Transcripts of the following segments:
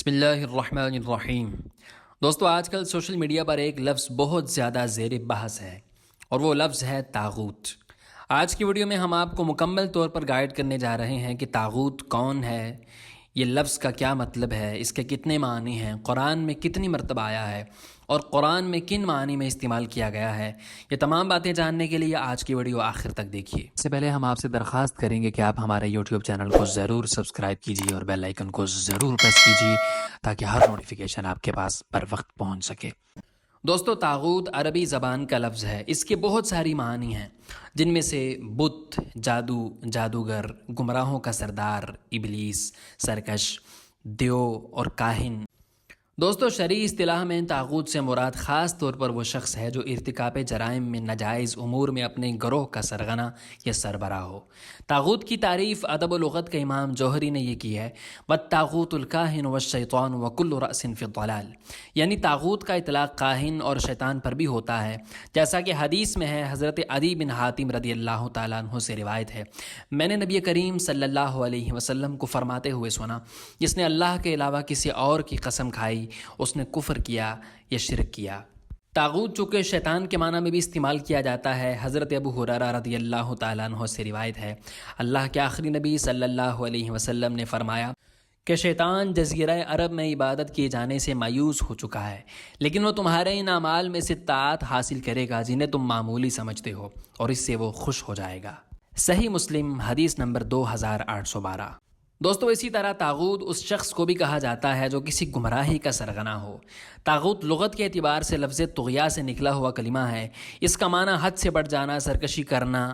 بسم اللہ الرحمن الرحیم۔ دوستو، آج کل سوشل میڈیا پر ایک لفظ بہت زیادہ زیر بحث ہے اور وہ لفظ ہے طاغوت۔ آج کی ویڈیو میں ہم آپ کو مکمل طور پر گائیڈ کرنے جا رہے ہیں کہ طاغوت کون ہے، یہ لفظ کا کیا مطلب ہے، اس کے کتنے معنی ہیں، قرآن میں کتنی مرتبہ آیا ہے اور قرآن میں کن معنی میں استعمال کیا گیا ہے۔ یہ تمام باتیں جاننے کے لیے آج کی ویڈیو آخر تک دیکھیے۔ اس سے پہلے ہم آپ سے درخواست کریں گے کہ آپ ہمارے یوٹیوب چینل کو ضرور سبسکرائب کیجیے اور بیل آئیکن کو ضرور پریس کیجیے تاکہ ہر نوٹیفیکیشن آپ کے پاس پر وقت پہنچ سکے۔ دوستو، طاغوت عربی زبان کا لفظ ہے۔ اس کے بہت ساری معنی ہیں، جن میں سے بت، جادو، جادوگر، گمراہوں کا سردار، ابلیس، سرکش، دیو اور کاہن۔ دوستو، شرعی اصطلاح میں طاغوت سے مراد خاص طور پر وہ شخص ہے جو ارتکاب جرائم میں ناجائز امور میں اپنے گروہ کا سرغنہ یا سربراہ ہو۔ طاغوت کی تعریف ادب و لغت کے امام جوہری نے یہ کی ہے، وَالطَّاغُوتُ الْكَاهِنُ وَالشَّيْطَانُ وَكُلُّ رَأْسٍ فِي الضَّلَالِ، یعنی طاغوت کا اطلاق کاہن اور شیطان پر بھی ہوتا ہے، جیسا کہ حدیث میں ہے۔ حضرت عدی بن حاتم رضی اللہ تعالیٰ عنہ سے روایت ہے، میں نے نبی کریم صلی اللہ علیہ وسلم کو فرماتے ہوئے سنا، جس نے اللہ کے علاوہ کسی اور کی قسم کھائی اس نے کفر کیا یا شرک کیا۔ طاغوت چونکہ شیطان کے معنی میں بھی استعمال کیا جاتا ہے، حضرت ابو ہریرہ رضی اللہ تعالیٰ عنہ سے روایت ہے، اللہ کے آخری نبی صلی اللہ علیہ وسلم نے فرمایا کہ شیطان جزیرہ عرب میں عبادت کیے جانے سے مایوس ہو چکا ہے، لیکن وہ تمہارے ان اعمال میں سے طاعت حاصل کرے گا جنہیں تم معمولی سمجھتے ہو، اور اس سے وہ خوش ہو جائے گا۔ صحیح مسلم حدیث نمبر 2812۔ دوستو، اسی طرح طاغوت اس شخص کو بھی کہا جاتا ہے جو کسی گمراہی کا سرغنہ ہو۔ طاغوت لغت کے اعتبار سے لفظ طغیہ سے نکلا ہوا کلمہ ہے۔ اس کا معنی حد سے بڑھ جانا، سرکشی کرنا۔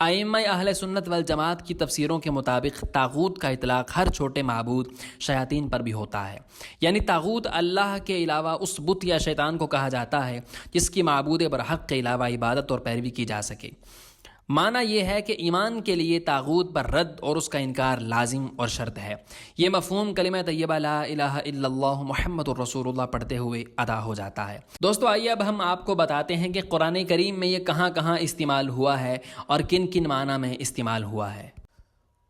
ائمہ اہل سنت والجماعت کی تفسیروں کے مطابق طاغوت کا اطلاق ہر چھوٹے معبود شیاطین پر بھی ہوتا ہے، یعنی طاغوت اللہ کے علاوہ اس بت یا شیطان کو کہا جاتا ہے جس کی معبود برحق کے علاوہ عبادت اور پیروی کی جا سکے۔ معنی یہ ہے کہ ایمان کے لیے طاغوت پر رد اور اس کا انکار لازم اور شرط ہے۔ یہ مفہوم کلمہ طیبہ لا الہ الا اللہ محمد الرسول اللہ پڑھتے ہوئے ادا ہو جاتا ہے۔ دوستو، آئیے اب ہم آپ کو بتاتے ہیں کہ قرآن کریم میں یہ کہاں کہاں استعمال ہوا ہے اور کن کن معنی میں استعمال ہوا ہے۔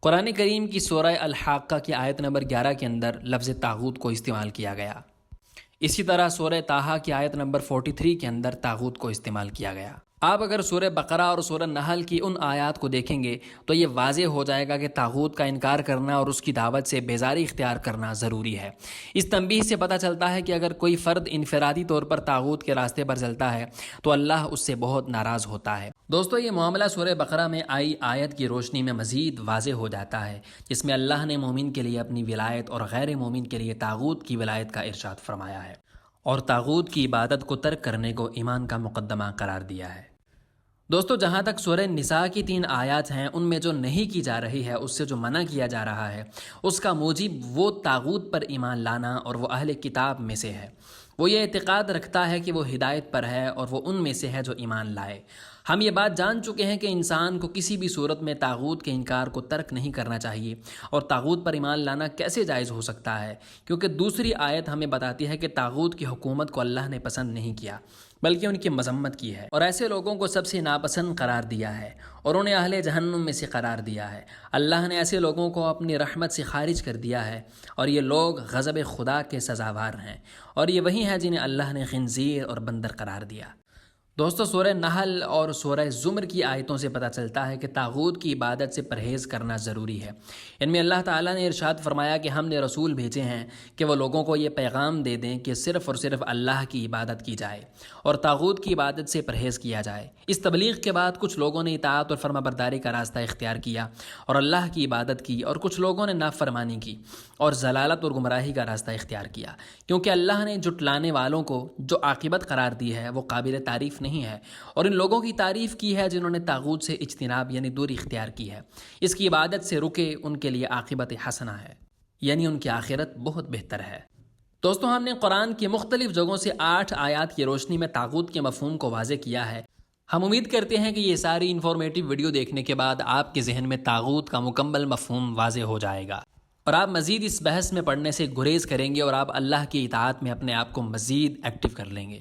قرآن کریم کی سورہ الحاقہ کی آیت نمبر 11 کے اندر لفظ طاغوت کو استعمال کیا گیا۔ اسی طرح سورہ طٰہٰ کی آیت نمبر 43 کے اندر طاغوت کو استعمال کیا گیا۔ آپ اگر سورہ بقرہ اور سورہ نحل کی ان آیات کو دیکھیں گے تو یہ واضح ہو جائے گا کہ طاغوت کا انکار کرنا اور اس کی دعوت سے بیزاری اختیار کرنا ضروری ہے۔ اس تنبیہ سے پتہ چلتا ہے کہ اگر کوئی فرد انفرادی طور پر طاغوت کے راستے پر چلتا ہے تو اللہ اس سے بہت ناراض ہوتا ہے۔ دوستو، یہ معاملہ سورہ بقرہ میں آئی آیت کی روشنی میں مزید واضح ہو جاتا ہے، جس میں اللہ نے مومن کے لیے اپنی ولایت اور غیر مومن کے لیے طاغوت کی ولایت کا ارشاد فرمایا ہے، اور طاغوت کی عبادت کو ترک کرنے کو ایمان کا مقدمہ قرار دیا ہے۔ دوستو، جہاں تک سورہ نساء کی 3 آیات ہیں، ان میں جو نہیں کی جا رہی ہے، اس سے جو منع کیا جا رہا ہے، اس کا موجب وہ طاغوت پر ایمان لانا اور وہ اہل کتاب میں سے ہے۔ وہ یہ اعتقاد رکھتا ہے کہ وہ ہدایت پر ہے اور وہ ان میں سے ہے جو ایمان لائے۔ ہم یہ بات جان چکے ہیں کہ انسان کو کسی بھی صورت میں طاغوت کے انکار کو ترک نہیں کرنا چاہیے، اور طاغوت پر ایمان لانا کیسے جائز ہو سکتا ہے، کیونکہ دوسری آیت ہمیں بتاتی ہے کہ طاغوت کی حکومت کو اللہ نے پسند نہیں کیا بلکہ ان کی مذمت کی ہے، اور ایسے لوگوں کو سب سے ناپسند قرار دیا ہے اور انہیں اہل جہنم میں سے قرار دیا ہے۔ اللہ نے ایسے لوگوں کو اپنی رحمت سے خارج کر دیا ہے، اور یہ لوگ غضب خدا کے سزاوار ہیں، اور یہ وہی ہیں جنہیں اللہ نے خنزیر اور بندر قرار دیا۔ دوستو، سورہ نحل اور سورہ زمر کی آیتوں سے پتہ چلتا ہے کہ طاغوت کی عبادت سے پرہیز کرنا ضروری ہے۔ ان میں اللہ تعالیٰ نے ارشاد فرمایا کہ ہم نے رسول بھیجے ہیں کہ وہ لوگوں کو یہ پیغام دے دیں کہ صرف اور صرف اللہ کی عبادت کی جائے اور طاغوت کی عبادت سے پرہیز کیا جائے۔ اس تبلیغ کے بعد کچھ لوگوں نے اطاعت اور فرما برداری کا راستہ اختیار کیا اور اللہ کی عبادت کی، اور کچھ لوگوں نے نافرمانی کی اور ضلالت اور گمراہی کا راستہ اختیار کیا، کیونکہ اللہ نے جھٹلانے والوں کو جو عاقبت قرار دی ہے وہ قابل تعریف نہیں ہے، اور ان لوگوں کی تعریف کی ہے جنہوں نے طاغوت سے اجتناب یعنی دوری اختیار کی ہے۔ اس کی عبادت سے رکے، ان کے لیے عاقبت حسنہ ہے، یعنی ان کی آخرت بہت بہتر ہے۔ دوستو، ہم نے قرآن کی مختلف جگہوں سے 8 آیات کی روشنی میں طاغوت کے مفہوم کو واضح کیا ہے۔ ہم امید کرتے ہیں کہ یہ ساری انفارمیٹیو ویڈیو دیکھنے کے بعد آپ کے ذہن میں طاغوت کا مکمل مفہوم واضح ہو جائے گا، اور آپ مزید اس بحث میں پڑھنے سے گریز کریں گے اور آپ اللہ کی اطاعت میں اپنے آپ کو مزید ایکٹیو کر لیں گے۔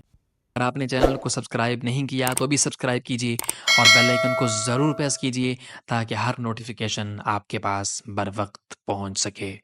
اگر آپ نے چینل کو سبسکرائب نہیں کیا تو بھی سبسکرائب کیجیے اور بیل آئیکن کو ضرور پریس کیجیے تاکہ ہر نوٹیفیکیشن آپ کے پاس بر وقت پہنچ سکے۔